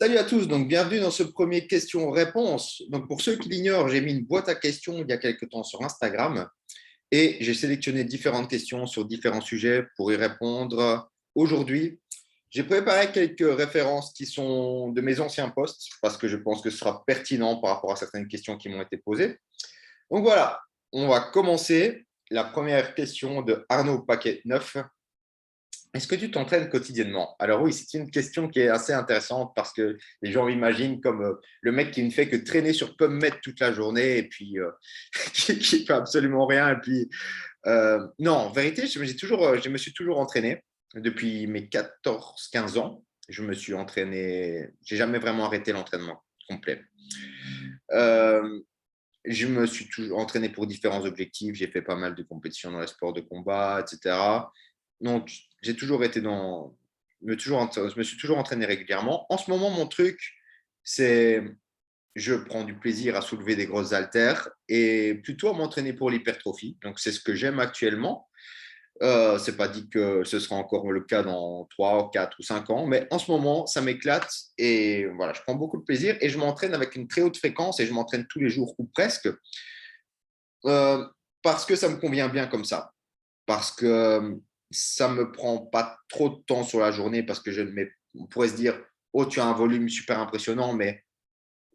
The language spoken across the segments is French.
Salut à tous, donc bienvenue dans ce premier question-réponse. Donc pour ceux qui l'ignorent, j'ai mis une boîte à questions il y a quelques temps sur Instagram et j'ai sélectionné différentes questions sur différents sujets pour y répondre aujourd'hui. J'ai préparé quelques références qui sont de mes anciens posts parce que je pense que ce sera pertinent par rapport à certaines questions qui m'ont été posées. Donc voilà, on va commencer. La première question de Arnaud Paquet 9. Est-ce que tu t'entraînes quotidiennement? Alors oui, c'est une question qui est assez intéressante parce que les gens m'imaginent comme le mec qui ne fait que traîner sur PubMed toute la journée et puis qui ne fait absolument rien. Et puis, non, en vérité, je me suis toujours entraîné depuis mes 14-15 ans. Je me suis entraîné, j'ai jamais vraiment arrêté l'entraînement complet. Euh, je me suis toujours entraîné pour différents objectifs. J'ai fait pas mal de compétitions dans les sports de combat, etc. Donc, j'ai toujours été dans. Je me suis toujours entraîné régulièrement. En ce moment, mon truc, c'est je prends du plaisir à soulever des grosses haltères et plutôt à m'entraîner pour l'hypertrophie. Donc, c'est ce que j'aime actuellement. C'est pas dit que ce sera encore le cas dans 3, 4 ou 5 ans, mais en ce moment, ça m'éclate et voilà, je prends beaucoup de plaisir et je m'entraîne avec une très haute fréquence et je m'entraîne tous les jours ou presque euh, parce que ça me convient bien comme ça. Parce que ça ne me prend pas trop de temps sur la journée parce que on pourrait se dire, oh, tu as un volume super impressionnant, mais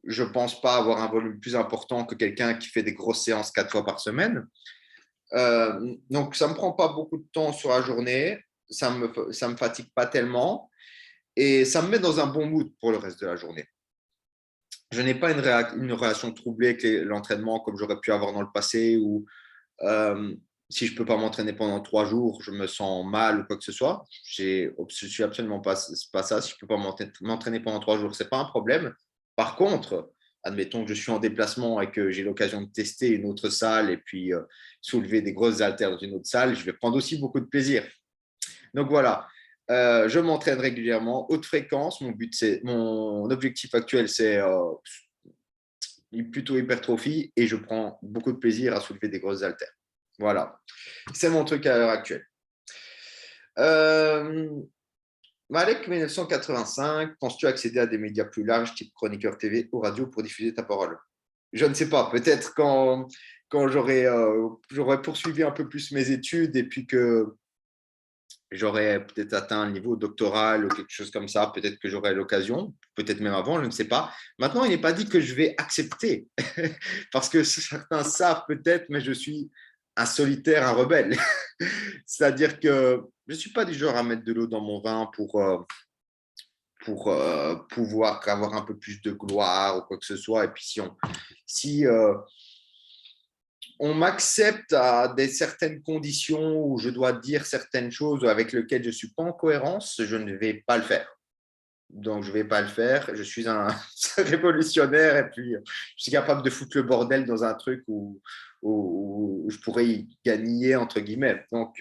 je ne pense pas avoir un volume plus important que quelqu'un qui fait des grosses séances 4 fois par semaine. Donc, ça ne me prend pas beaucoup de temps sur la journée, ça me fatigue pas tellement et ça me met dans un bon mood pour le reste de la journée. Je n'ai pas une relation troublée avec l'entraînement comme j'aurais pu avoir dans le passé où si je ne peux pas m'entraîner pendant 3 jours, je me sens mal ou quoi que ce soit. Je ne suis absolument pas ça. Si je ne peux pas m'entraîner pendant 3 jours, ce n'est pas un problème. Par contre, admettons que je suis en déplacement et que j'ai l'occasion de tester une autre salle et puis soulever des grosses haltères dans une autre salle, je vais prendre aussi beaucoup de plaisir. Donc voilà, je m'entraîne régulièrement, haute fréquence. Mon objectif actuel, c'est plutôt hypertrophie et je prends beaucoup de plaisir à soulever des grosses haltères. Voilà, c'est mon truc à l'heure actuelle. Malek 1985, penses-tu accéder à des médias plus larges, type chroniqueur TV ou radio, pour diffuser ta parole? Je ne sais pas, peut-être quand j'aurais poursuivi un peu plus mes études et puis que j'aurais peut-être atteint un niveau doctoral ou quelque chose comme ça, peut-être que j'aurais l'occasion, peut-être même avant, je ne sais pas. Maintenant, il n'est pas dit que je vais accepter, parce que certains savent peut-être, mais je suis un solitaire, un rebelle. C'est-à-dire que je ne suis pas du genre à mettre de l'eau dans mon vin pour pouvoir avoir un peu plus de gloire ou quoi que ce soit. Et puis si on m'accepte à certaines conditions où je dois dire certaines choses avec lesquelles je ne suis pas en cohérence, je ne vais pas le faire. Donc, je ne vais pas le faire. Je suis un révolutionnaire et puis je suis capable de foutre le bordel dans un truc où je pourrais y gagner, entre guillemets. Donc,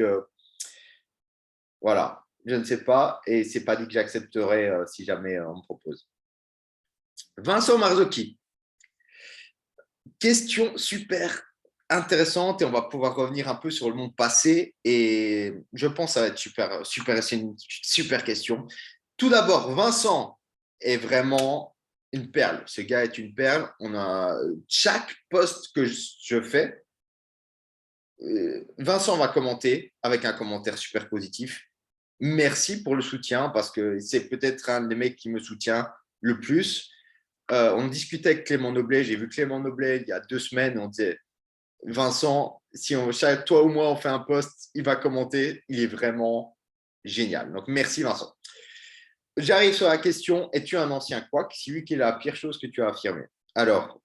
voilà, je ne sais pas et ce n'est pas dit que j'accepterai si jamais on me propose. Vincent Marzocchi, question super intéressante et on va pouvoir revenir un peu sur le monde passé et je pense que ça va être super, c'est une super question. Tout d'abord, Vincent est vraiment une perle. Ce gars est une perle. On a chaque post que je fais, Vincent va commenter avec un commentaire super positif. Merci pour le soutien parce que c'est peut-être un des mecs qui me soutient le plus. On discutait avec Clément Noblet. J'ai vu Clément Noblet il y a 2 semaines. On disait Vincent, si toi ou moi on fait un post, il va commenter. Il est vraiment génial. Donc merci Vincent. J'arrive sur la question, es-tu un ancien quack? Si oui, quelle est la pire chose que tu as affirmée? Alors,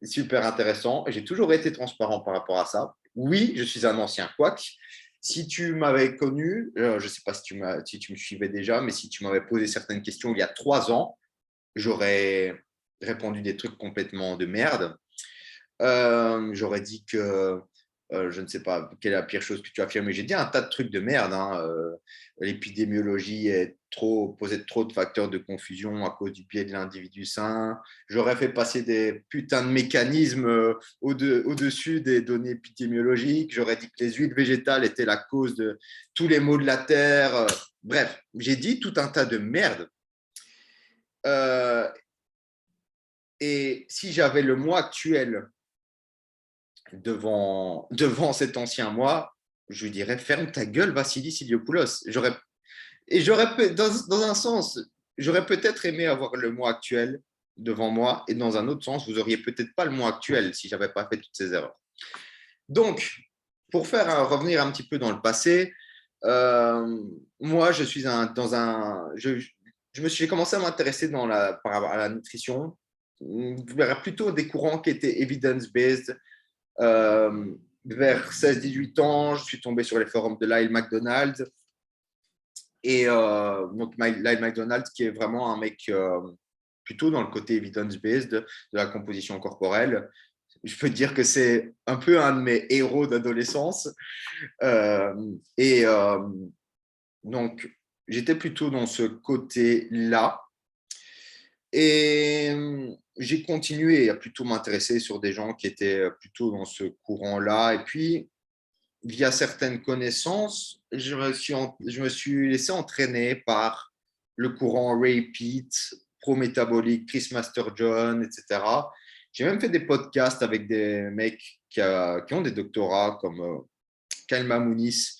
super intéressant. J'ai toujours été transparent par rapport à ça. Oui, je suis un ancien quack. Si tu m'avais connu, je ne sais pas si tu me suivais déjà, mais si tu m'avais posé certaines questions il y a 3 ans, j'aurais répondu des trucs complètement de merde. J'aurais dit que je ne sais pas quelle est la pire chose que tu as affirmé. J'ai dit un tas de trucs de merde. L'épidémiologie posait trop de facteurs de confusion à cause du biais de l'individu sain. J'aurais fait passer des putains de mécanismes au-dessus des données épidémiologiques. J'aurais dit que les huiles végétales étaient la cause de tous les maux de la Terre. Bref, j'ai dit tout un tas de merde. Euh, et si j'avais le moi actuel devant cet ancien moi, je lui dirais ferme ta gueule, Vassili Siliopoulos. Dans un sens, j'aurais peut-être aimé avoir le moi actuel devant moi, et dans un autre sens, vous auriez peut-être pas le moi actuel si j'avais pas fait toutes ces erreurs. Donc, pour revenir un petit peu dans le passé, moi, j'ai commencé à m'intéresser par rapport à la nutrition, vers plutôt des courants qui étaient evidence-based. Vers 16-18 ans, je suis tombé sur les forums de Lyle McDonald. Et donc, Lyle McDonald, qui est vraiment un mec plutôt dans le côté evidence-based de la composition corporelle. Je peux te dire que c'est un peu un de mes héros d'adolescence. Euh, et donc, j'étais plutôt dans ce côté-là. Et j'ai continué à plutôt m'intéresser sur des gens qui étaient plutôt dans ce courant-là. Et puis, via certaines connaissances, je me suis laissé entraîner par le courant Ray Peat, Pro-Métabolique, Chris Masterjohn, etc. J'ai même fait des podcasts avec des mecs qui ont des doctorats comme Kalma Mounis,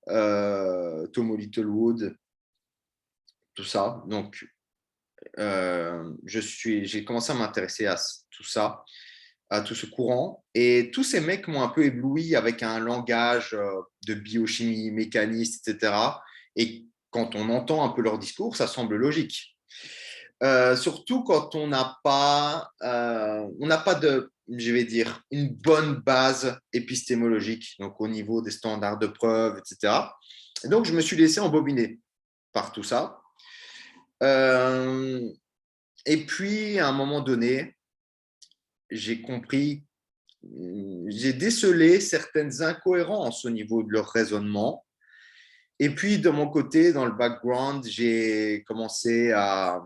Tomo Littlewood, tout ça. Donc, j'ai commencé à m'intéresser à tout ça, à tout ce courant. Et tous ces mecs m'ont un peu ébloui avec un langage de biochimie, mécaniste, etc. Et quand on entend un peu leur discours, ça semble logique. Surtout quand on n'a pas de, je vais dire, une bonne base épistémologique, donc au niveau des standards de preuve, etc. Et donc, je me suis laissé embobiner par tout ça. Et puis, à un moment donné, j'ai compris, j'ai décelé certaines incohérences au niveau de leur raisonnement. Et puis, de mon côté, dans le background, j'ai commencé à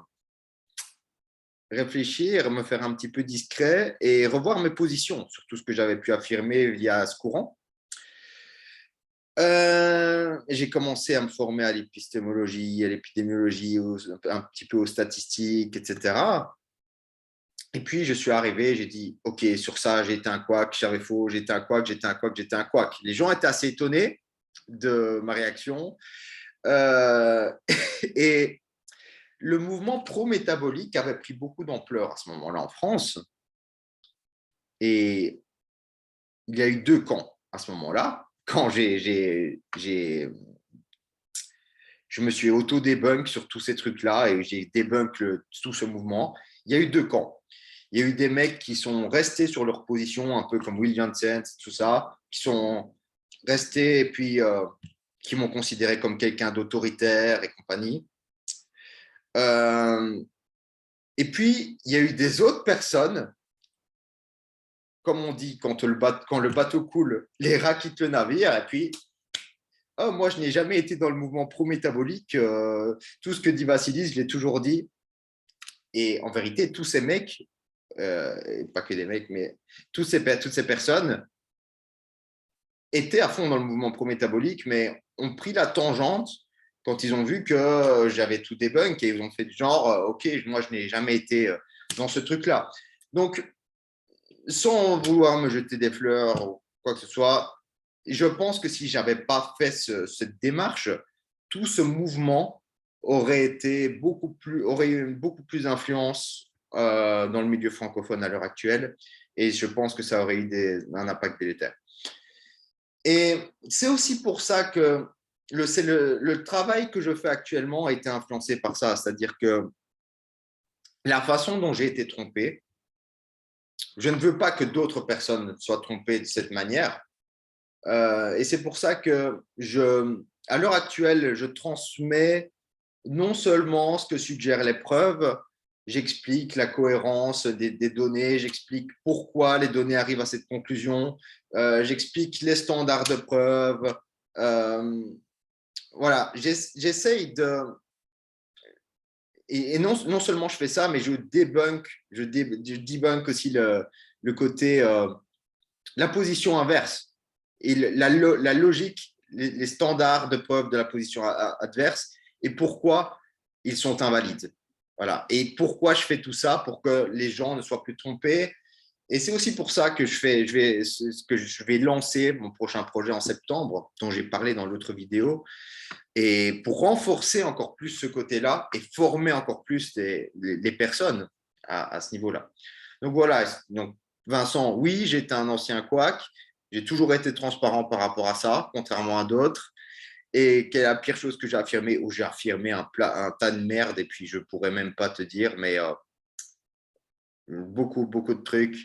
réfléchir, me faire un petit peu discret et revoir mes positions sur tout ce que j'avais pu affirmer via ce courant. J'ai commencé à me former à l'épistémologie, à l'épidémiologie, un petit peu aux statistiques, etc. Et puis, je suis arrivé, j'ai dit, OK, sur ça, j'ai été un couac, j'avais faux, j'étais un couac, j'étais un couac, j'étais un couac. Les gens étaient assez étonnés de ma réaction. Euh, et le mouvement pro-métabolique avait pris beaucoup d'ampleur à ce moment-là en France. Et il y a eu deux camps à ce moment-là. Quand je me suis auto-débunk sur tous ces trucs-là et j'ai débunk tout ce mouvement, il y a eu deux camps. Il y a eu des mecs qui sont restés sur leur position, un peu comme Will Janssen, tout ça, qui sont restés et puis qui m'ont considéré comme quelqu'un d'autoritaire et compagnie. Euh, et puis, il y a eu des autres personnes, comme on dit, quand le bateau coule, les rats quittent le navire. Et puis, oh, moi, je n'ai jamais été dans le mouvement pro-métabolique. Tout ce que dit Vassilis, je l'ai toujours dit. Et en vérité, tous ces mecs, pas que des mecs, mais toutes ces personnes étaient à fond dans le mouvement pro-métabolique, mais ont pris la tangente quand ils ont vu que j'avais tout débunk et ils ont fait du genre, OK, moi, je n'ai jamais été dans ce truc-là. Donc, sans vouloir me jeter des fleurs ou quoi que ce soit, je pense que si je n'avais pas fait cette démarche, tout ce mouvement aurait eu beaucoup plus d'influence dans le milieu francophone à l'heure actuelle. Et je pense que ça aurait eu un impact délétère. Et c'est aussi pour ça que le travail que je fais actuellement a été influencé par ça. C'est-à-dire que la façon dont j'ai été trompé, je ne veux pas que d'autres personnes soient trompées de cette manière. Et c'est pour ça que à l'heure actuelle, je transmets non seulement ce que suggèrent les preuves, j'explique la cohérence des données, j'explique pourquoi les données arrivent à cette conclusion, j'explique les standards de preuve. Voilà, j'essaye de... Et non seulement je fais ça, mais je debunk aussi le côté, la position inverse et la logique, les standards de preuve de la position adverse et pourquoi ils sont invalides. Voilà. Et pourquoi je fais tout ça? Pour que les gens ne soient plus trompés. Et c'est aussi pour ça que je vais lancer mon prochain projet en septembre, dont j'ai parlé dans l'autre vidéo, et pour renforcer encore plus ce côté-là et former encore plus les personnes à ce niveau-là. Donc voilà, donc, Vincent, oui, j'étais un ancien couac, j'ai toujours été transparent par rapport à ça, contrairement à d'autres. Et quelle est la pire chose que j'ai affirmé? Ou j'ai affirmé un tas de merde, et puis je ne pourrais même pas te dire, mais beaucoup, beaucoup de trucs.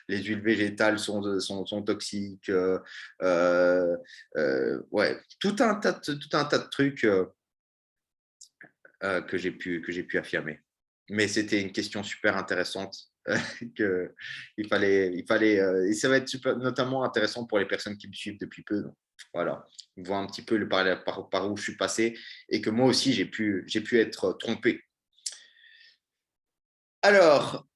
Les huiles végétales sont toxiques. Ouais, tout un tas de trucs que j'ai pu affirmer. Mais c'était une question super intéressante que et ça va être notamment intéressant pour les personnes qui me suivent depuis peu. Donc, voilà, voir un petit peu par où je suis passé et que moi aussi j'ai pu être trompé. Alors,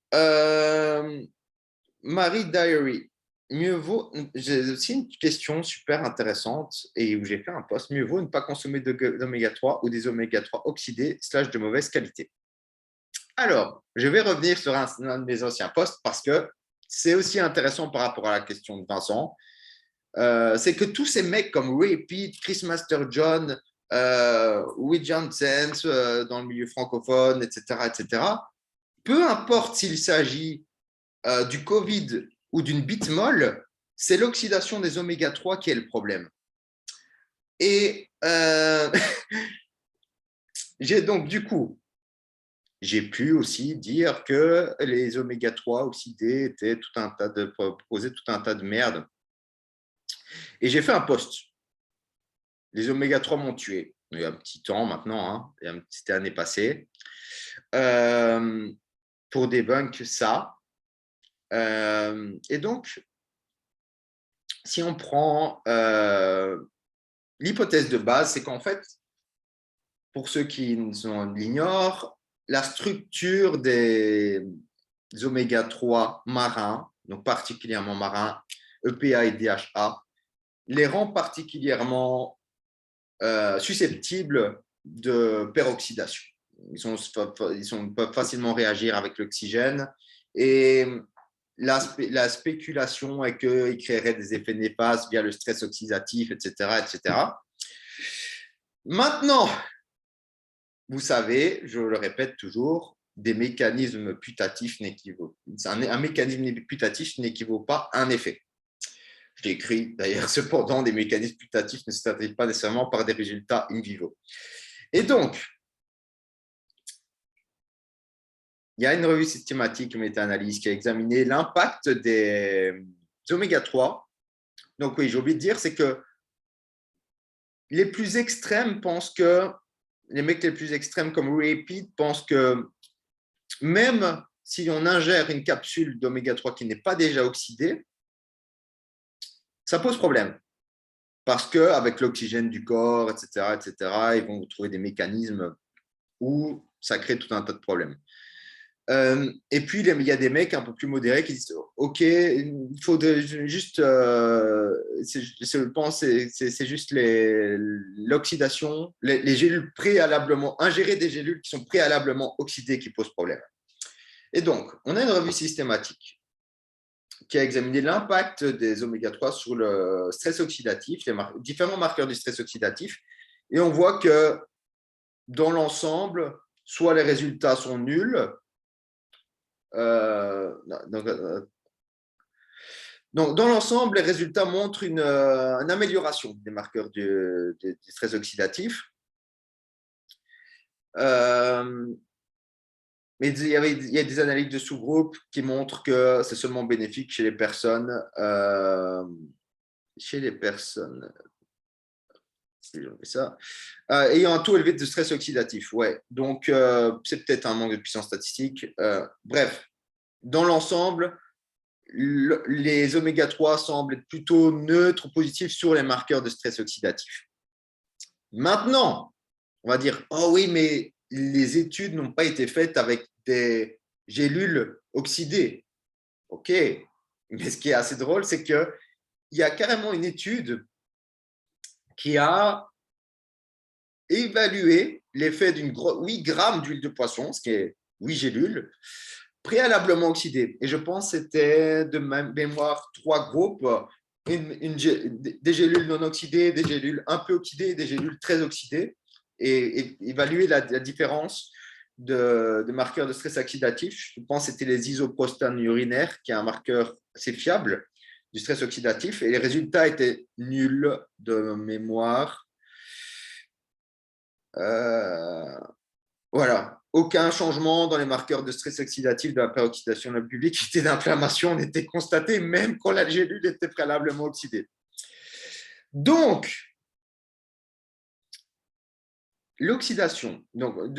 Marie Diary, mieux vaut, j'ai aussi une question super intéressante et où j'ai fait un post, mieux vaut ne pas consommer d'oméga 3 ou des oméga 3 oxydés / de mauvaise qualité. Alors, je vais revenir sur un de mes anciens posts parce que c'est aussi intéressant par rapport à la question de Vincent. C'est que tous ces mecs comme Ray Peat, Chris Masterjohn, Will Janssen dans le milieu francophone, etc., peu importe s'il s'agit du Covid ou d'une bite molle, c'est l'oxydation des oméga 3 qui est le problème. Et j'ai donc du coup, j'ai pu aussi dire que les oméga 3 oxydés étaient posaient tout un tas de merde. Et j'ai fait un post. Les oméga 3 m'ont tué. Il y a un petit temps maintenant, hein, c'était l'année passée, pour débunk ça. Et donc, si on prend l'hypothèse de base, c'est qu'en fait, pour ceux qui l'ignorent, la structure des oméga 3 marins, donc particulièrement marins, EPA et DHA, les rend particulièrement susceptibles de peroxydation. Ils peuvent facilement réagir avec l'oxygène et la spéculation est qu'ils créeraient des effets néfastes via le stress oxydatif, etc., etc. Maintenant, vous savez, je le répète toujours, des mécanismes putatifs n'équivaut. Un mécanisme putatif n'équivaut pas à un effet. Je l'ai écrit d'ailleurs, cependant, des mécanismes putatifs ne se traduisent pas nécessairement par des résultats in vivo. Et donc, il y a une revue systématique, une méta-analyse qui a examiné l'impact des oméga 3. Donc oui, j'ai oublié de dire, c'est que les plus extrêmes pensent que, les mecs les plus extrêmes comme Ray Peat pensent que même si on ingère une capsule d'oméga 3 qui n'est pas déjà oxydée, ça pose problème. Parce qu'avec l'oxygène du corps, etc., ils vont trouver des mécanismes où ça crée tout un tas de problèmes. Et puis, il y a des mecs un peu plus modérés qui disent OK, il faut juste, je pense, c'est juste l'oxydation, les gélules préalablement, ingérer des gélules qui sont préalablement oxydées qui posent problème. Et donc, on a une revue systématique qui a examiné l'impact des oméga 3 sur le stress oxydatif, les différents marqueurs du stress oxydatif, et on voit que dans l'ensemble, soit les résultats sont nuls, donc, dans l'ensemble, les résultats montrent une amélioration des marqueurs du stress oxydatif. Mais il y a des analyses de sous-groupes qui montrent que c'est seulement bénéfique chez les personnes, ayant un taux élevé de stress oxydatif. Ouais. Donc, c'est peut-être un manque de puissance statistique. Bref, dans l'ensemble, les oméga 3 semblent être plutôt neutres ou positifs sur les marqueurs de stress oxydatif. Maintenant, on va dire, oh oui, mais les études n'ont pas été faites avec des gélules oxydées. OK, mais ce qui est assez drôle, c'est qu'il y a carrément une étude qui a évalué l'effet d'une 8 grammes d'huile de poisson, ce qui est 8 gélules, préalablement oxydées. Et je pense que c'était de même mémoire 3 groupes, des gélules non oxydées, des gélules un peu oxydées et des gélules très oxydées, et évaluer la différence de marqueurs de stress oxydatif. Je pense que c'était les isoprostanes urinaires, qui est un marqueur assez fiable du stress oxydatif, et les résultats étaient nuls de mémoire. Voilà, aucun changement dans les marqueurs de stress oxydatif de la péroxydation de la publicité d'inflammation n'était constaté, même quand la gélule était préalablement oxydée. Donc, l'oxydation,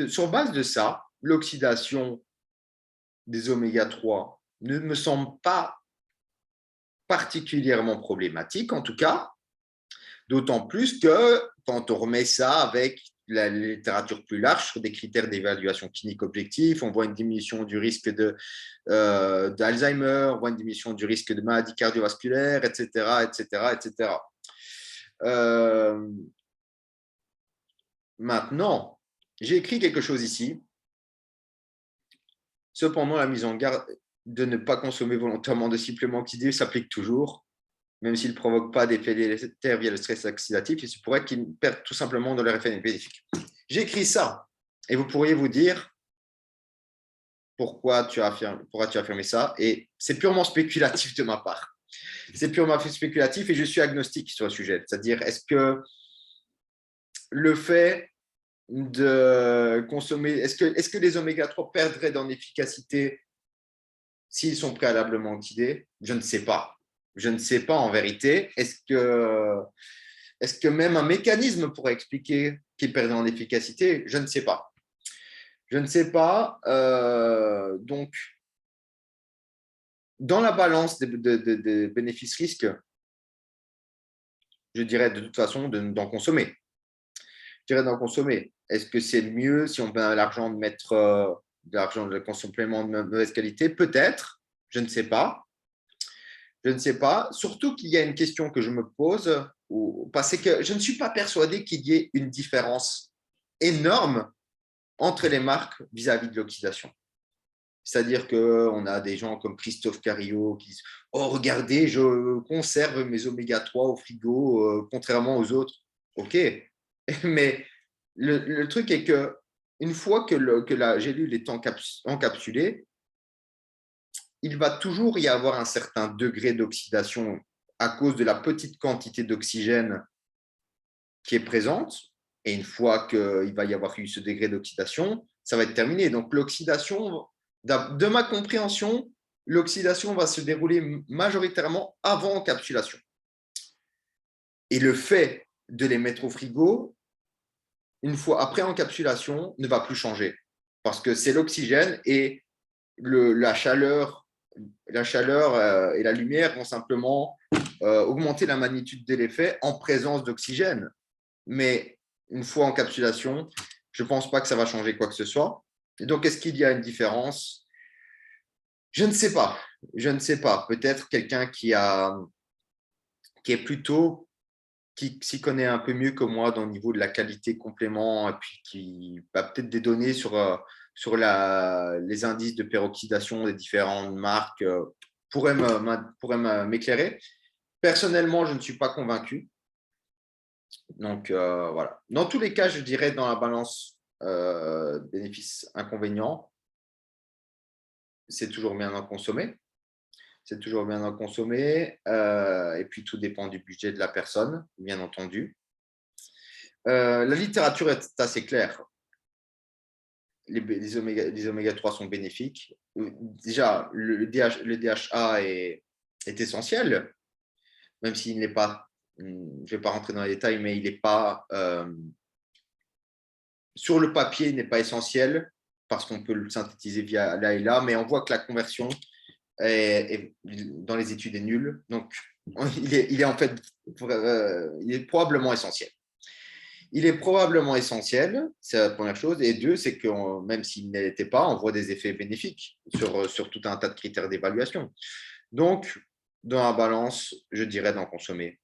sur base de ça, l'oxydation des oméga 3 ne me semble pas particulièrement problématique, en tout cas, d'autant plus que quand on remet ça avec la littérature plus large sur des critères d'évaluation clinique objectifs, on voit une diminution du risque d'Alzheimer, on voit une diminution du risque de maladies cardiovasculaires, etc., etc., etc. Maintenant, j'ai écrit quelque chose ici. Cependant, la mise en garde de ne pas consommer volontairement de suppléments oxydés s'applique toujours, même s'ils ne provoquent pas d'effet délétère via le stress oxydatif, il se pourrait qu'ils perdent tout simplement de leur effet bénéfique. J'ai écrit ça, et vous pourriez vous dire pourquoi tu as affirmé ça, et c'est purement spéculatif de ma part. C'est purement spéculatif et je suis agnostique sur le sujet. C'est-à-dire, est-ce que le fait de consommer, est-ce que les oméga 3 perdraient en efficacité s'ils sont préalablement oxydés? Je ne sais pas. Je ne sais pas en vérité. Est-ce que même un mécanisme pourrait expliquer qu'ils perdent en efficacité? Je ne sais pas. Je ne sais pas. Donc, dans la balance des bénéfices-risques, je dirais de toute façon d'en consommer. Je dirais d'en consommer. Est-ce que c'est mieux si on a l'argent de mettre de l'argent de complément de mauvaise qualité? Peut-être. Je ne sais pas. Je ne sais pas. Surtout qu'il y a une question que je me pose, parce que je ne suis pas persuadé qu'il y ait une différence énorme entre les marques vis-à-vis de l'oxydation. C'est-à-dire qu'on a des gens comme Christophe Carillo qui disent « Oh, regardez, je conserve mes oméga 3 au frigo, contrairement aux autres. » Ok, mais le truc est que une fois que la gélule est encapsulée, il va toujours y avoir un certain degré d'oxydation à cause de la petite quantité d'oxygène qui est présente. Et une fois qu'il va y avoir eu ce degré d'oxydation, ça va être terminé. Donc, l'oxydation, de ma compréhension, l'oxydation va se dérouler majoritairement avant encapsulation. Et le fait de les mettre au frigo, une fois après encapsulation, ne va plus changer. Parce que c'est l'oxygène et la chaleur et la lumière vont simplement augmenter la magnitude de l'effet en présence d'oxygène. Mais une fois encapsulation, je ne pense pas que ça va changer quoi que ce soit. Et donc, est-ce qu'il y a une différence? Je ne sais pas. Je ne sais pas. Peut-être quelqu'un qui est plutôt, qui s'y connaît un peu mieux que moi dans le niveau de la qualité complément et puis qui a peut-être des données sur les indices de peroxydation des différentes marques pourrait m'éclairer. Personnellement, je ne suis pas convaincu. Donc, voilà. Dans tous les cas, je dirais dans la balance bénéfices-inconvénients, c'est toujours bien d'en consommer. C'est toujours bien d'en consommer. Et puis, tout dépend du budget de la personne, bien entendu. La littérature est assez claire. Les oméga 3 sont bénéfiques. Déjà, le DHA est essentiel, même s'il n'est pas, je ne vais pas rentrer dans les détails, mais il n'est pas, sur le papier, il n'est pas essentiel parce qu'on peut le synthétiser via là et là, mais on voit que la conversion dans les études est nulle. Donc, il est en fait, il est probablement essentiel. Il est probablement essentiel, c'est la première chose. Et deux, c'est que même s'il n'était pas, on voit des effets bénéfiques sur tout un tas de critères d'évaluation. Donc, dans la balance, je dirais d'en consommer.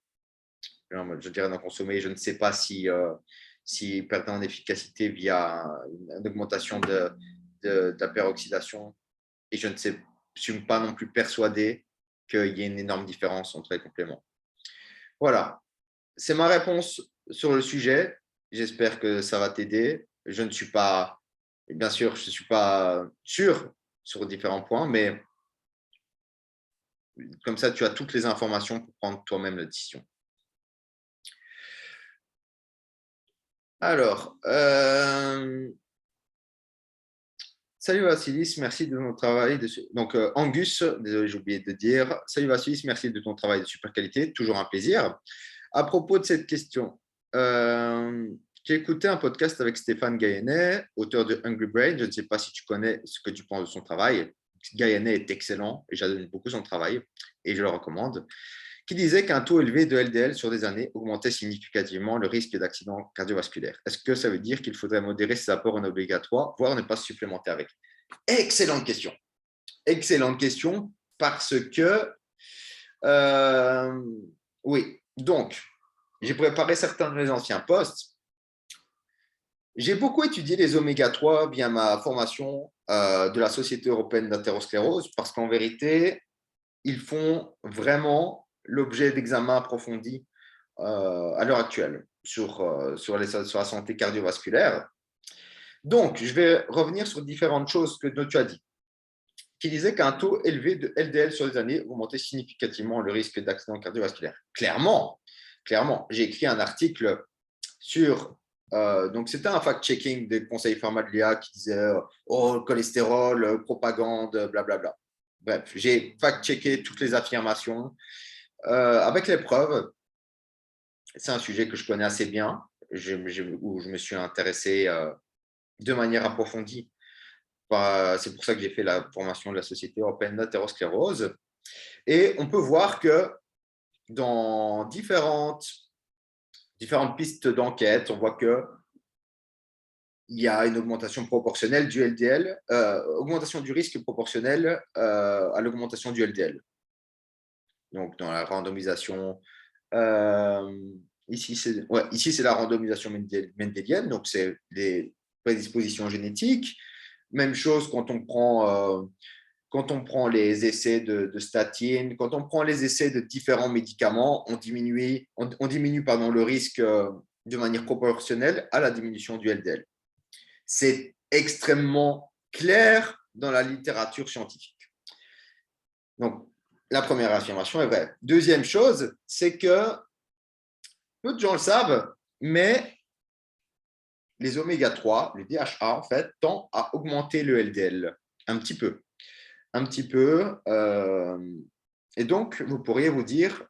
Je ne sais pas si perdant en efficacité via une augmentation de la peroxydation et je ne suis pas non plus persuadé qu'il y ait une énorme différence entre les compléments. Voilà, c'est ma réponse sur le sujet. J'espère que ça va t'aider. Je ne suis pas, bien sûr, je ne suis pas sûr sur différents points, mais comme ça, tu as toutes les informations pour prendre toi-même la décision. Alors, salut Vassilis, merci de ton travail. Donc, Angus, désolé, j'ai oublié de dire. Salut Vassilis, merci de ton travail de super qualité, toujours un plaisir. À propos de cette question, j'ai écouté un podcast avec Stéphane Gayennet, auteur de Hungry Brain. Je ne sais pas si tu connais ce que tu penses de son travail. Gayennet est excellent et j'adore beaucoup son travail et je le recommande, qui disait qu'un taux élevé de LDL sur des années augmentait significativement le risque d'accident cardiovasculaire. Est-ce que ça veut dire qu'il faudrait modérer ses apports en obligatoire, voire ne pas se supplémenter avec? Excellente question. Excellente question parce que, oui, donc, j'ai préparé certains de mes anciens posts. J'ai beaucoup étudié les oméga 3 via ma formation de la Société européenne d'athérosclérose parce qu'en vérité, ils font vraiment l'objet d'examens approfondis à l'heure actuelle sur la santé cardiovasculaire. Donc, je vais revenir sur différentes choses que tu as dit, qui disait qu'un taux élevé de LDL sur les années augmentait significativement le risque d'accident cardiovasculaire. Clairement, j'ai écrit un article sur donc, c'était un fact-checking des conseils pharma de l'IA qui disait oh, cholestérol, propagande, blablabla. Bref, j'ai fact-checké toutes les affirmations avec les preuves. C'est un sujet que je connais assez bien, où je me suis intéressé de manière approfondie. C'est pour ça que j'ai fait la formation de la Société européenne d'athérosclérose. Et on peut voir que dans différentes pistes d'enquête, on voit que il y a une augmentation proportionnelle du LDL, augmentation du risque proportionnelle à l'augmentation du LDL. Donc, dans la randomisation, ici, c'est la randomisation mendélienne, donc c'est les prédispositions génétiques. Même chose quand on prend les essais de statine, quand on prend les essais de différents médicaments, on diminue le risque de manière proportionnelle à la diminution du LDL. C'est extrêmement clair dans la littérature scientifique. Donc, la première affirmation est vraie. Deuxième chose, c'est que peu de gens le savent, mais les oméga 3, le DHA, en fait, tend à augmenter le LDL un petit peu. Et donc, vous pourriez vous dire,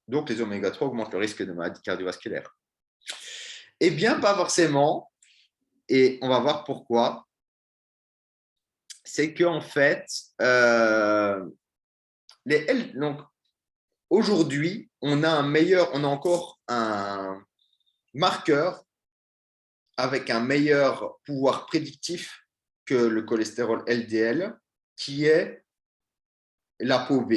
donc les oméga 3 augmentent le risque de maladie cardiovasculaire. Eh bien, pas forcément. Et on va voir pourquoi. C'est qu'en fait, donc, aujourd'hui, on a encore un marqueur avec un meilleur pouvoir prédictif que le cholestérol LDL, qui est l'ApoB.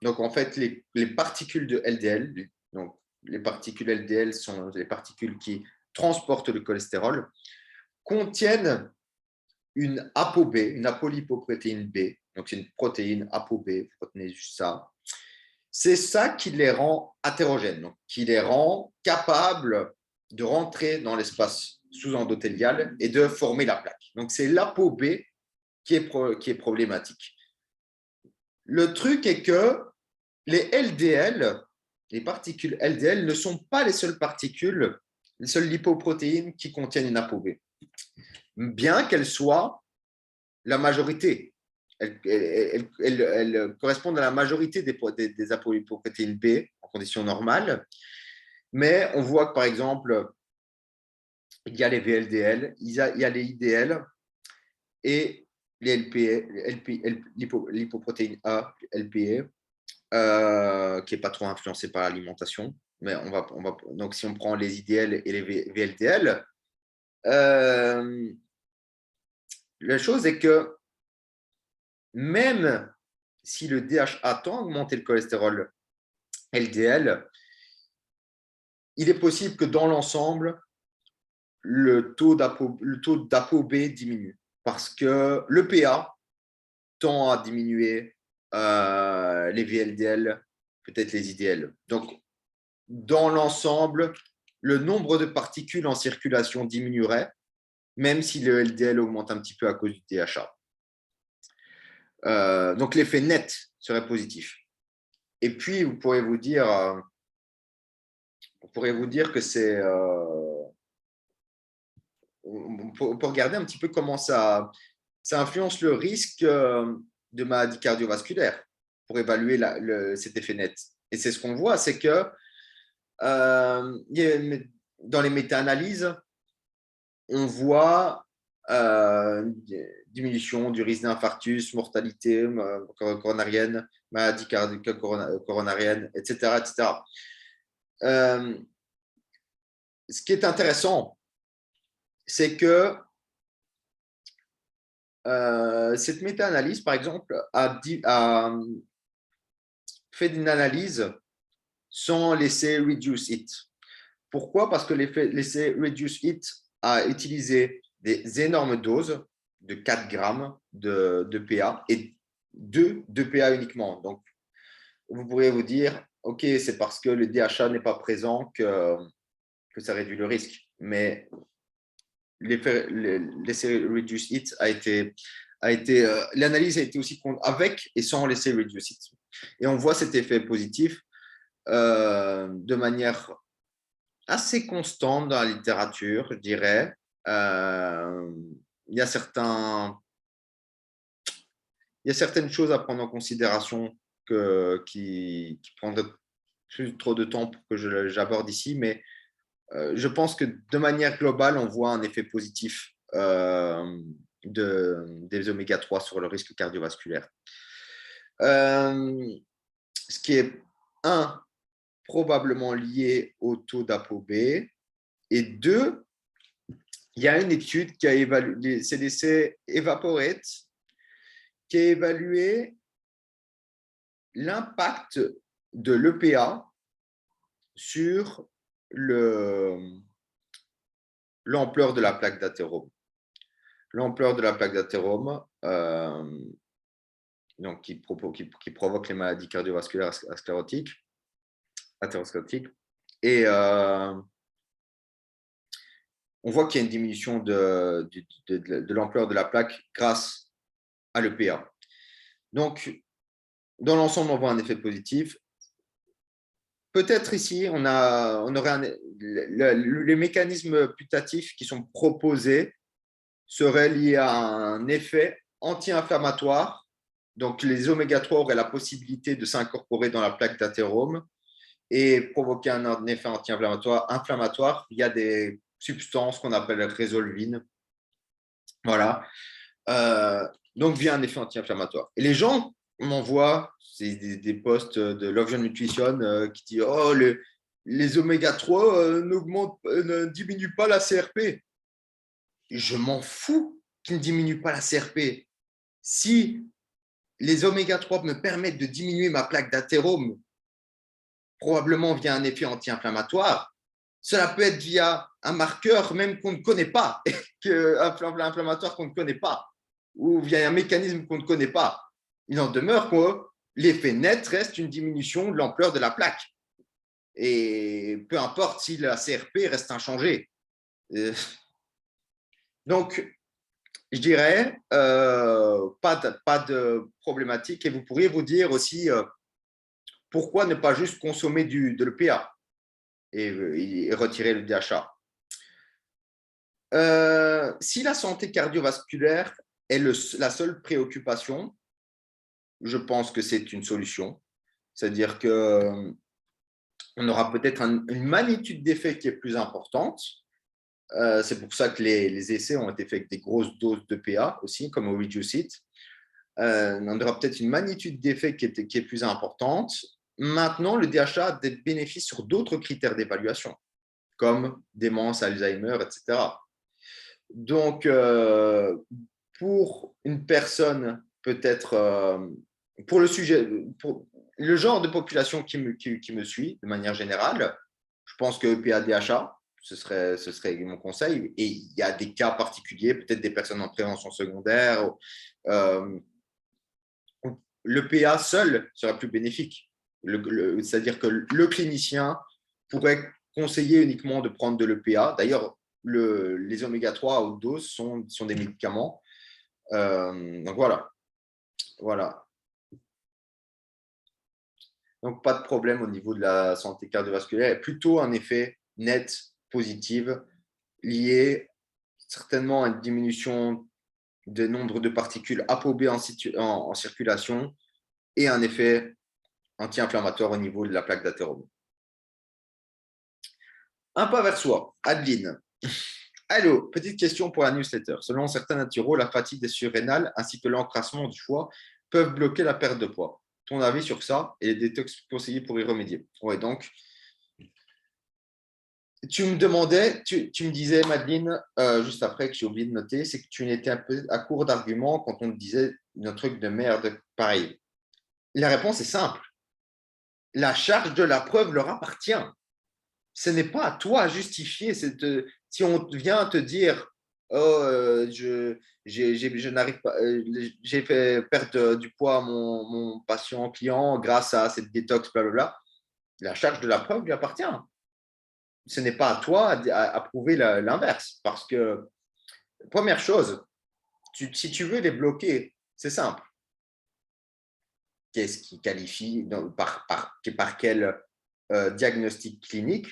Donc, en fait, les particules de LDL, donc les particules LDL sont les particules qui transportent le cholestérol, contiennent une ApoB, une apolipoprotéine B. Donc, c'est une protéine ApoB, vous retenez juste ça. C'est ça qui les rend hétérogènes, donc qui les rend capables de rentrer dans l'espace sous-endothélial et de former la plaque. Donc, c'est l'ApoB qui est problématique. Le truc est que les LDL, les particules LDL ne sont pas les seules particules, les seules lipoprotéines qui contiennent une ApoB. Bien qu'elles soient la majorité. Elles correspondent à la majorité des apolipoprotéines B en conditions normales. Mais on voit que, par exemple, il y a les VLDL, il y a les IDL et les lipoprotéines A, LPA, qui n'est pas trop influencé par l'alimentation. Mais donc, si on prend les IDL et les VLDL, la chose est que même si le DHA tend à augmenter le cholestérol LDL, il est possible que dans l'ensemble, le taux d'ApoB diminue. parce que le PA tend à diminuer les VLDL, peut-être les IDL. Donc, dans l'ensemble, le nombre de particules en circulation diminuerait, même si le LDL augmente un petit peu à cause du DHA. Donc, l'effet net serait positif. Et puis, vous pourrez vous dire que c'est… on peut regarder un petit peu comment ça influence le risque de maladie cardiovasculaire pour évaluer cet effet net. Et c'est ce qu'on voit, c'est que dans les méta-analyses, on voit diminution du risque d'infarctus, mortalité coronarienne, maladie cardiaque coronarienne, etc. etc. Ce qui est intéressant, c'est que cette méta-analyse, par exemple, a fait une analyse sans l'essai Reduce It. Pourquoi? Parce que l'essai Reduce It a utilisé des énormes doses de 4 grammes de PA et 2 de PA uniquement. Donc, vous pourriez vous dire, OK, c'est parce que le DHA n'est pas présent que ça réduit le risque. Mais l'essai Reduce It l'analyse a été aussi avec et sans l'essai Reduce It. Et on voit cet effet positif de manière assez constante dans la littérature, je dirais. Il y a certaines choses à prendre en considération qui prendraient plus trop de temps pour que j'aborde ici, mais je pense que de manière globale, on voit un effet positif des oméga 3 sur le risque cardiovasculaire. Ce qui est, probablement lié au taux d'ApoB, et 2, il y a une étude qui a évalué, c'est l'essai Evaporate, qui a évalué l'impact de l'EPA sur l'ampleur de la plaque d'athérome. L'ampleur de la plaque d'athérome, donc qui provoque les maladies cardiovasculaires athéroschlérotiques. Et on voit qu'il y a une diminution de l'ampleur de la plaque grâce à l'EPA. Donc, dans l'ensemble, on voit un effet positif. Peut-être ici, on aurait les mécanismes putatifs qui sont proposés seraient liés à un effet anti-inflammatoire. Donc, les oméga 3 auraient la possibilité de s'incorporer dans la plaque d'athérome et provoquer un effet anti-inflammatoire via des substances qu'on appelle résolvines. Voilà. Donc, via un effet anti-inflammatoire. Et les gens m'envoient des posts de Love Your Nutrition qui disent « Oh, les oméga 3 ne diminuent pas la CRP. » Je m'en fous qu'ils ne diminuent pas la CRP. Si les oméga 3 me permettent de diminuer ma plaque d'athérome, probablement via un effet anti-inflammatoire, cela peut être via un marqueur même qu'on ne connaît pas, un inflammatoire qu'on ne connaît pas, ou via un mécanisme qu'on ne connaît pas. Il en demeure que l'effet net reste une diminution de l'ampleur de la plaque. Et peu importe si la CRP reste inchangée. Donc, je dirais, pas de problématique. Et vous pourriez vous dire aussi, pourquoi ne pas juste consommer de l'EPA et retirer le DHA. Si la santé cardiovasculaire est la seule préoccupation, je pense que c'est une solution. C'est-à-dire qu'on aura peut-être une magnitude d'effet qui est plus importante. C'est pour ça que les essais ont été faits avec des grosses doses de PA aussi, comme au Reduce It. On aura peut-être une magnitude d'effet qui est plus importante. Maintenant, le DHA a des bénéfices sur d'autres critères d'évaluation, comme démence, Alzheimer, etc. Donc, pour une personne, peut-être, pour le genre de population qui me suit de manière générale, je pense que EPA, DHA, ce serait mon conseil. Et il y a des cas particuliers, peut-être des personnes en prévention secondaire. Le PA seul serait plus bénéfique. C'est-à-dire que le clinicien pourrait conseiller uniquement de prendre de l'EPA. D'ailleurs, les oméga-3 à haute dose sont des médicaments. Donc voilà. Donc pas de problème au niveau de la santé cardiovasculaire, plutôt un effet net positif lié certainement à une diminution des nombres de particules ApoB en circulation et un effet anti-inflammatoire au niveau de la plaque d'athérome. Un pas vers soi, Adeline. Allô, petite question pour la newsletter. Selon certains naturaux, la fatigue des surrénales ainsi que l'encrassement du foie peuvent bloquer la perte de poids. Ton avis sur ça et les détox conseillés pour y remédier? Oui, donc, tu me demandais, tu me disais, Madeleine, juste après que j'ai oublié de noter, c'est que tu étais un peu à court d'arguments quand on te disait un truc de merde pareil. La réponse est simple. La charge de la preuve leur appartient. Ce n'est pas à toi à justifier. Si on vient te dire, oh, je n'arrive pas, j'ai fait perdre du poids à mon patient client grâce à cette détox, blablabla, la charge de la preuve lui appartient. Ce n'est pas à toi à prouver l'inverse. Parce que, première chose, si tu veux les bloquer, c'est simple. Qu'est-ce qui qualifie, par quel diagnostic clinique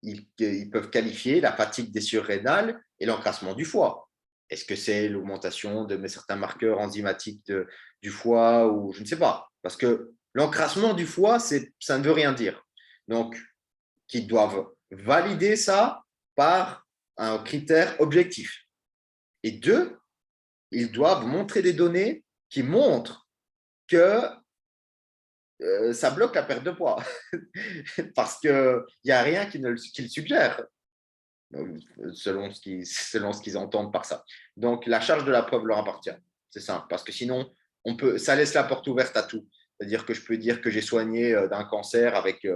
ils peuvent qualifier la fatigue des surrénales et l'encrassement du foie? Est-ce que c'est l'augmentation de certains marqueurs enzymatiques du foie ou je ne sais pas? Parce que l'encrassement du foie, ça ne veut rien dire. Donc, qu'ils doivent valider ça par un critère objectif. Et deux, ils doivent montrer des données qui montrent que ça bloque la perte de poids. Parce qu'il n'y a rien qui le suggère, selon ce qu'ils entendent par ça. Donc, la charge de la preuve leur appartient. C'est simple. Parce que sinon, ça laisse la porte ouverte à tout. C'est-à-dire que je peux dire que j'ai soigné d'un cancer avec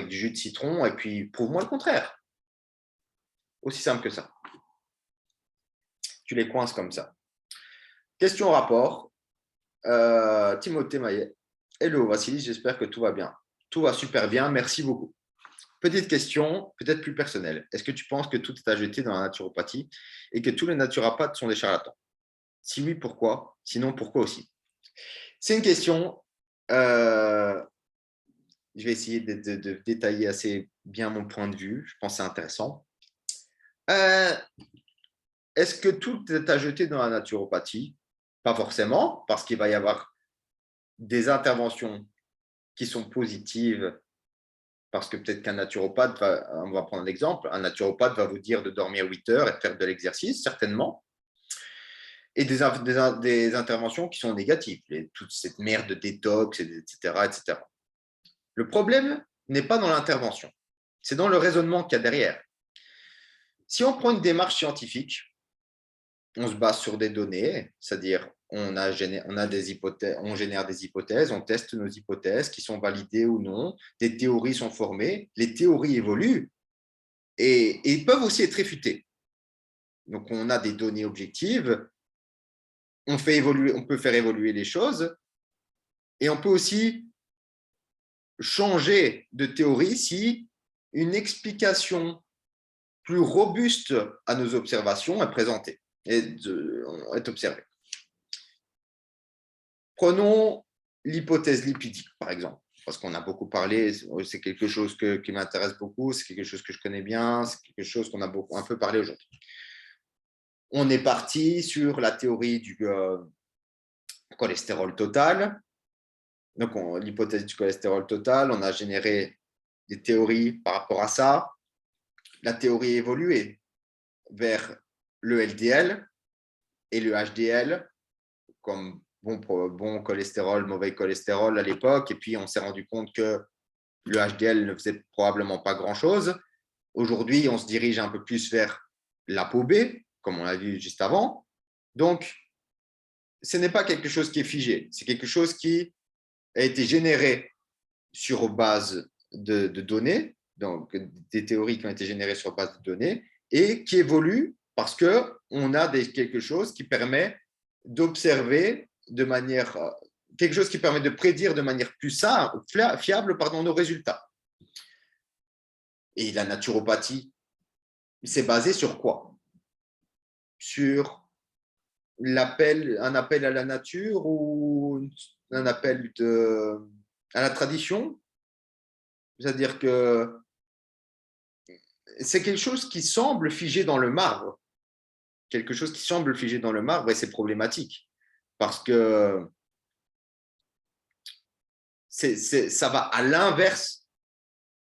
du jus de citron et puis prouve-moi le contraire. Aussi simple que ça. Tu les coinces comme ça. Question rapport. Timothée Maillet. Hello Vassili, j'espère que tout va bien. Tout va super bien, merci beaucoup. Petite question, peut-être plus personnelle. Est-ce que tu penses que tout est à jeter dans la naturopathie et que tous les naturopathes sont des charlatans? Si oui, pourquoi? Sinon, pourquoi aussi? C'est une question. Je vais essayer de détailler assez bien mon point de vue. Je pense que c'est intéressant. Est-ce que tout est à jeter dans la naturopathie? Pas forcément, parce qu'il va y avoir des interventions qui sont positives, parce que peut-être qu'un naturopathe, on va prendre l'exemple, un naturopathe va vous dire de dormir 8 heures et de faire de l'exercice, certainement, et des interventions qui sont négatives, toute cette merde de détox, etc., etc. Le problème n'est pas dans l'intervention, c'est dans le raisonnement qu'il y a derrière. Si on prend une démarche scientifique, on se base sur des données, c'est-à-dire on génère des hypothèses, on teste nos hypothèses qui sont validées ou non, des théories sont formées, les théories évoluent et peuvent aussi être réfutées. Donc on a des données objectives, on peut faire évoluer les choses et on peut aussi changer de théorie si une explication plus robuste à nos observations est présentée et est observée. Prenons l'hypothèse lipidique, par exemple, parce qu'on a beaucoup parlé, c'est quelque chose qui m'intéresse beaucoup, c'est quelque chose que je connais bien, c'est quelque chose qu'on a un peu parlé aujourd'hui. On est parti sur la théorie du cholestérol total. Donc, l'hypothèse du cholestérol total, on a généré des théories par rapport à ça. La théorie a évolué vers le LDL et le HDL comme bon cholestérol, mauvais cholestérol à l'époque. Et puis, on s'est rendu compte que le HDL ne faisait probablement pas grand-chose. Aujourd'hui, on se dirige un peu plus vers l'ApoB, comme on l'a vu juste avant. Donc, ce n'est pas quelque chose qui est figé. C'est quelque chose qui a été généré sur base de données, donc des théories qui ont été générées sur base de données et qui évoluent parce qu'on a quelque chose qui permet d'observer de manière, quelque chose qui permet de prédire de manière plus fiable nos résultats. Et la naturopathie, c'est basé sur quoi? Sur un appel à la nature ou un appel à la tradition? C'est-à-dire que c'est quelque chose qui semble figé dans le marbre. Quelque chose qui semble figé dans le marbre et c'est problématique parce que ça va à l'inverse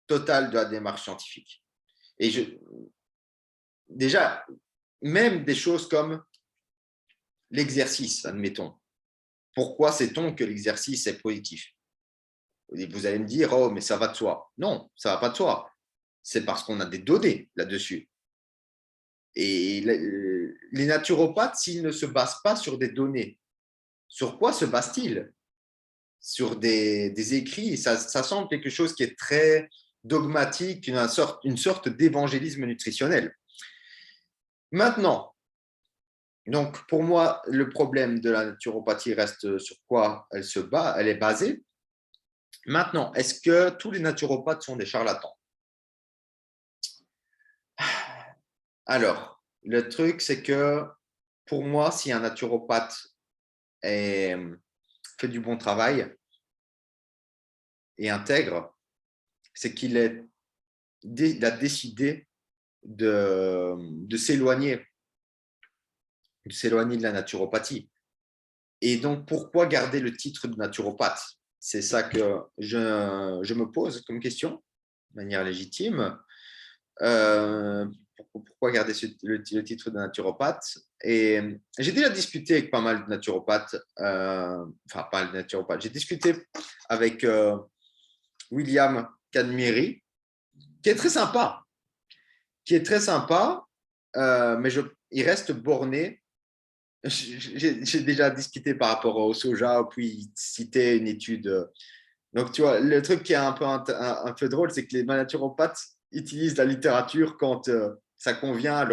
total de la démarche scientifique. Et déjà, même des choses comme l'exercice, admettons. Pourquoi sait-on que l'exercice est positif? Vous allez me dire, oh, mais ça va de soi. Non, ça ne va pas de soi. C'est parce qu'on a des données là-dessus. Et les naturopathes, s'ils ne se basent pas sur des données, sur quoi se basent-ils? Sur des écrits. Ça semble quelque chose qui est très dogmatique, une sorte d'évangélisme nutritionnel. Maintenant, donc pour moi, le problème de la naturopathie reste sur quoi elle est basée. Maintenant, est-ce que tous les naturopathes sont des charlatans? Alors, le truc, c'est que pour moi, si un naturopathe fait du bon travail et intègre, c'est qu'il a décidé de s'éloigner de la naturopathie. Et donc, pourquoi garder le titre de naturopathe? C'est ça que je me pose comme question, de manière légitime. Pourquoi garder le titre de naturopathe? Et j'ai déjà discuté avec pas mal de naturopathes, enfin pas mal de naturopathes. J'ai discuté avec William Cadmeri, qui est très sympa, mais il reste borné. J'ai déjà discuté par rapport au soja, puis il citait une étude. Donc, tu vois, le truc qui est un peu drôle, c'est que les naturopathes utilisent la littérature quand ça convient à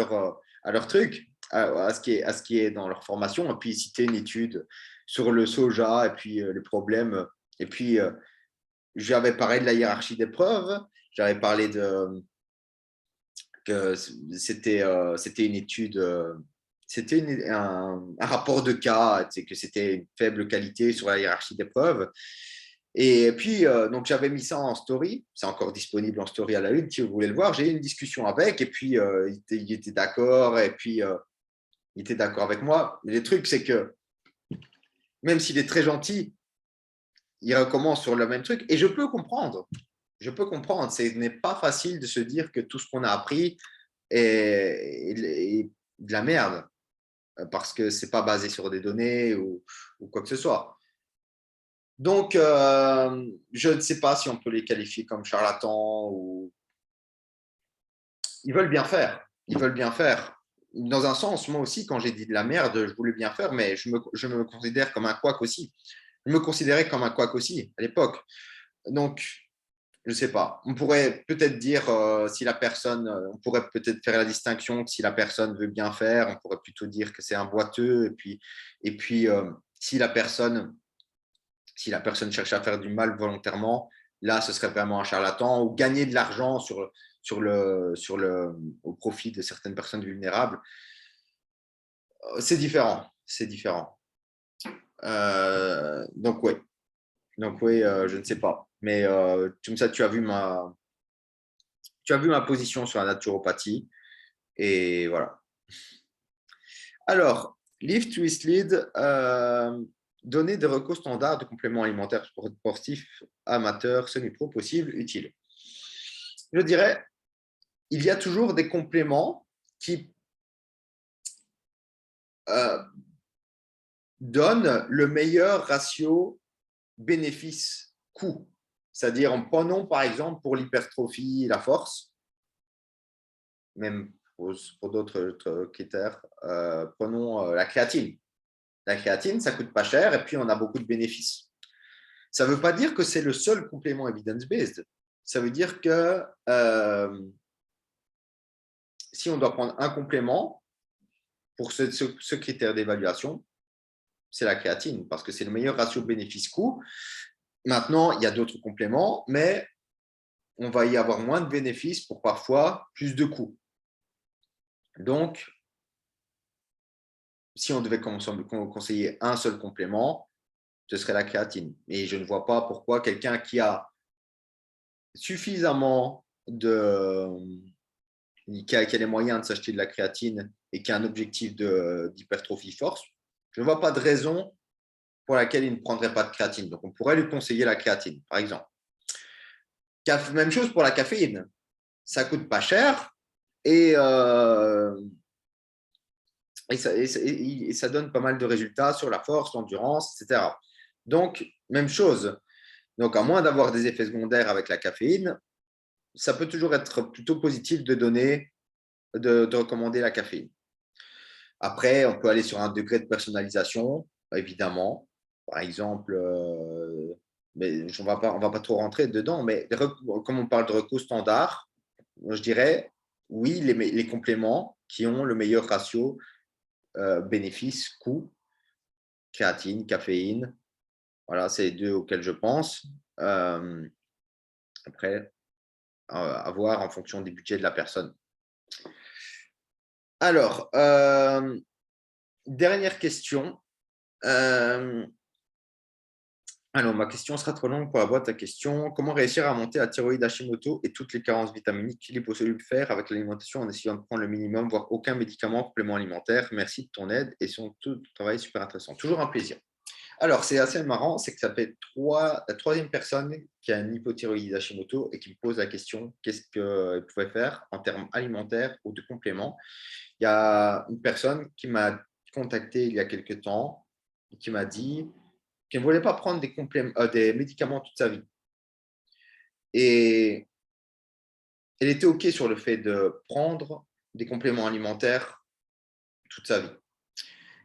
leur truc, à ce qui est dans leur formation. Et puis, citer une étude sur le soja et puis les problèmes. Et puis, j'avais parlé de la hiérarchie des preuves. J'avais parlé que c'était une étude, c'était un rapport de cas, que c'était une faible qualité sur la hiérarchie des preuves. Et puis, donc j'avais mis ça en story, c'est encore disponible en story à la une, si vous voulez le voir. J'ai eu une discussion avec, et puis il était d'accord, et puis il était d'accord avec moi. Mais le truc, c'est que même s'il est très gentil, il recommence sur le même truc, et je peux comprendre. Je peux comprendre, ce n'est pas facile de se dire que tout ce qu'on a appris est de la merde, parce que ce n'est pas basé sur des données ou quoi que ce soit. Donc, je ne sais pas si on peut les qualifier comme charlatans ou… Ils veulent bien faire. Ils veulent bien faire. Dans un sens, moi aussi, quand j'ai dit de la merde, je voulais bien faire, mais je me considère comme un couac aussi. Je me considérais comme un couac aussi à l'époque. Donc, je ne sais pas. On pourrait peut-être dire si la personne, on pourrait peut-être faire la distinction que si la personne veut bien faire, on pourrait plutôt dire que c'est un boiteux. Et puis si la personne cherche à faire du mal volontairement, là, ce serait vraiment un charlatan ou gagner de l'argent au profit de certaines personnes vulnérables. C'est différent. C'est différent. Donc, oui. Donc, oui, je ne sais pas. Mais comme ça, tu as vu ma position sur la naturopathie. Et voilà. Alors, Live Twist Lead, donner des recours standards de compléments alimentaires sportifs, amateurs, semi-pro possibles, utiles. Je dirais, il y a toujours des compléments qui donnent le meilleur ratio bénéfice-coût. C'est-à-dire, en prenant par exemple pour l'hypertrophie, la force, même pour d'autres critères, prenons la créatine. La créatine, ça ne coûte pas cher et puis on a beaucoup de bénéfices. Ça ne veut pas dire que c'est le seul complément evidence-based. Ça veut dire que si on doit prendre un complément pour ce critère d'évaluation, c'est la créatine, parce que c'est le meilleur ratio bénéfice-coût. Maintenant, il y a d'autres compléments, mais on va y avoir moins de bénéfices pour parfois plus de coûts. Donc, si on devait conseiller un seul complément, ce serait la créatine. Et je ne vois pas pourquoi quelqu'un qui a suffisamment qui a les moyens de s'acheter de la créatine et qui a un objectif d'hypertrophie force, je ne vois pas de raison pour laquelle il ne prendrait pas de créatine. Donc, on pourrait lui conseiller la créatine, par exemple. Même chose pour la caféine. Ça ne coûte pas cher et ça donne pas mal de résultats sur la force, l'endurance, etc. Donc, même chose. Donc, à moins d'avoir des effets secondaires avec la caféine, ça peut toujours être plutôt positif de recommander la caféine. Après, on peut aller sur un degré de personnalisation, évidemment. Par exemple, mais on va pas trop rentrer dedans, mais comme on parle de recours standard, je dirais oui, les compléments qui ont le meilleur ratio bénéfice-coût, créatine, caféine. Voilà, c'est les deux auxquels je pense. Après, à voir en fonction des budgets de la personne. Alors, dernière question. Alors, ma question sera trop longue pour la boîte à questions. Comment réussir à monter la thyroïde Hashimoto et toutes les carences vitaminiques qu'il est possible de faire avec l'alimentation en essayant de prendre le minimum, voire aucun médicament complément alimentaire? Merci de ton aide et son travail super intéressant. Toujours un plaisir. Alors, c'est assez marrant, c'est que ça fait la troisième personne qui a une hypothyroïdie Hashimoto et qui me pose la question qu'est-ce qu'il pouvait faire en termes alimentaires ou de compléments. Il y a une personne qui m'a contacté il y a quelques temps et qui m'a dit qu'elle ne voulait pas prendre des médicaments toute sa vie. Et elle était OK sur le fait de prendre des compléments alimentaires toute sa vie.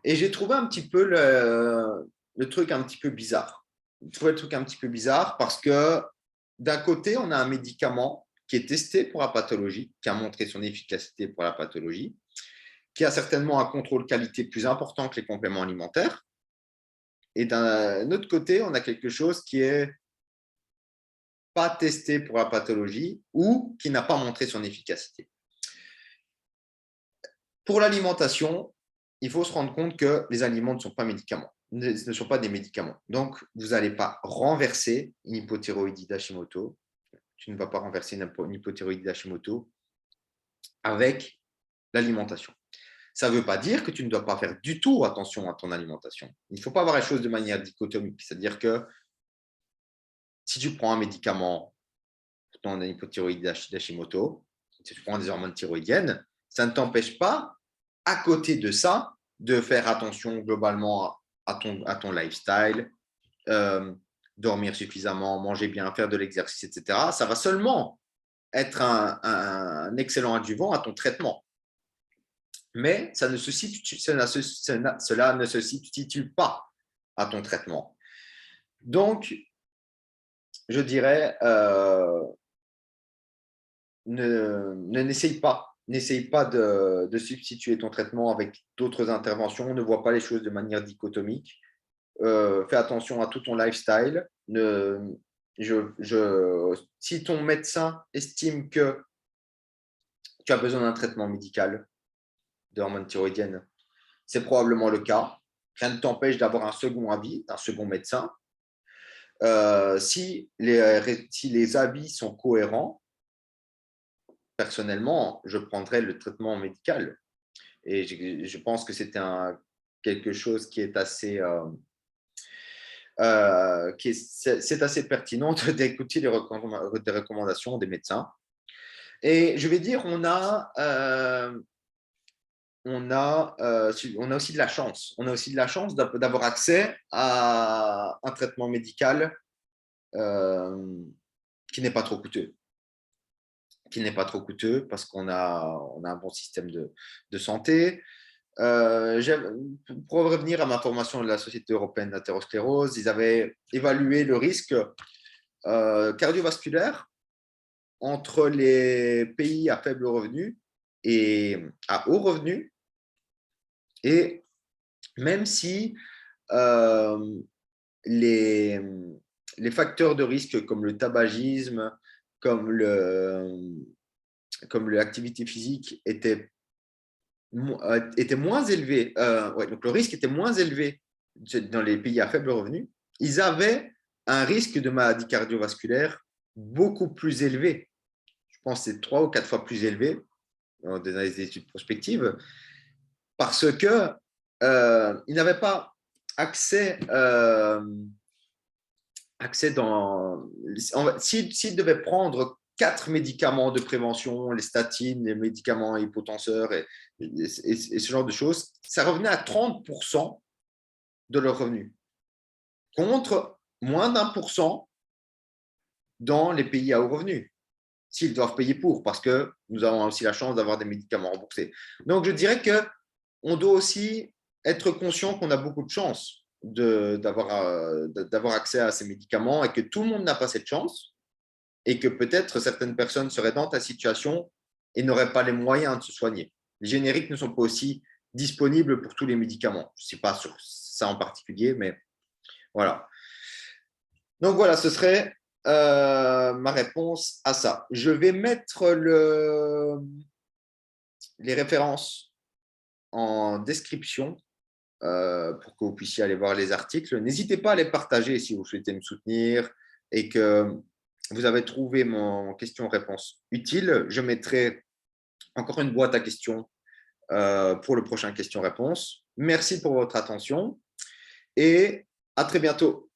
Et j'ai trouvé un petit peu le truc un petit peu bizarre. J'ai trouvé le truc un petit peu bizarre parce que d'un côté, on a un médicament qui est testé pour la pathologie, qui a montré son efficacité pour la pathologie, qui a certainement un contrôle qualité plus important que les compléments alimentaires. Et d'un autre côté, on a quelque chose qui est pas testé pour la pathologie ou qui n'a pas montré son efficacité. Pour l'alimentation, il faut se rendre compte que les aliments ne sont pas médicaments, ne sont pas des médicaments. Donc, vous n'allez pas renverser une hypothyroïdie d'Hashimoto. Tu ne vas pas renverser une hypothyroïdie d'Hashimoto avec l'alimentation. Ça ne veut pas dire que tu ne dois pas faire du tout attention à ton alimentation. Il ne faut pas voir les choses de manière dichotomique. C'est-à-dire que si tu prends un médicament pour ton hypothyroïdie d'Hashimoto, si tu prends des hormones thyroïdiennes, ça ne t'empêche pas, à côté de ça, de faire attention globalement à ton lifestyle, dormir suffisamment, manger bien, faire de l'exercice, etc. Ça va seulement être un excellent adjuvant à ton traitement. Mais cela ne se substitue pas à ton traitement. Donc, je dirais, n'essaye pas de substituer ton traitement avec d'autres interventions. Ne vois pas les choses de manière dichotomique. Fais attention à tout ton lifestyle. Si ton médecin estime que tu as besoin d'un traitement médical de hormones thyroïdiennes, c'est probablement le cas. Rien ne t'empêche d'avoir un second avis d'un second médecin. Si les avis sont cohérents, personnellement, je prendrais le traitement médical. Et je pense que c'est quelque chose qui est assez, c'est assez pertinent d'écouter les recommandations des médecins. Et je vais dire, on a aussi de la chance. On a aussi de la chance d'avoir accès à un traitement médical qui n'est pas trop coûteux. Parce qu'on a un bon système de santé. Pour revenir à ma formation de la Société européenne d'athérosclérose, ils avaient évalué le risque cardiovasculaire entre les pays à faible revenu et à haut revenu. Et même si les facteurs de risque comme le tabagisme, comme l'activité physique étaient moins élevés, donc le risque était moins élevé dans les pays à faible revenu, ils avaient un risque de maladie cardiovasculaire beaucoup plus élevé. Je pense que c'est 3 ou 4 fois plus élevé dans les études prospectives, parce que ils n'avaient pas accès dans. S'ils devaient prendre 4 médicaments de prévention, les statines, les médicaments hypotenseurs et ce genre de choses, ça revenait à 30% de leurs revenus, contre moins d'1% dans les pays à haut revenu, s'ils doivent payer pour, parce que nous avons aussi la chance d'avoir des médicaments remboursés. Donc, je dirais qu'on doit aussi être conscient qu'on a beaucoup de chance d'avoir accès à ces médicaments et que tout le monde n'a pas cette chance et que peut-être certaines personnes seraient dans ta situation et n'auraient pas les moyens de se soigner. Les génériques ne sont pas aussi disponibles pour tous les médicaments. Je ne sais pas sur ça en particulier, mais voilà. Donc voilà, ce serait ma réponse à ça. Je vais mettre les références en description pour que vous puissiez aller voir les articles. N'hésitez pas à les partager si vous souhaitez me soutenir et que vous avez trouvé mon question-réponse utile. Je mettrai encore une boîte à questions pour le prochain question-réponse. Merci pour votre attention et à très bientôt.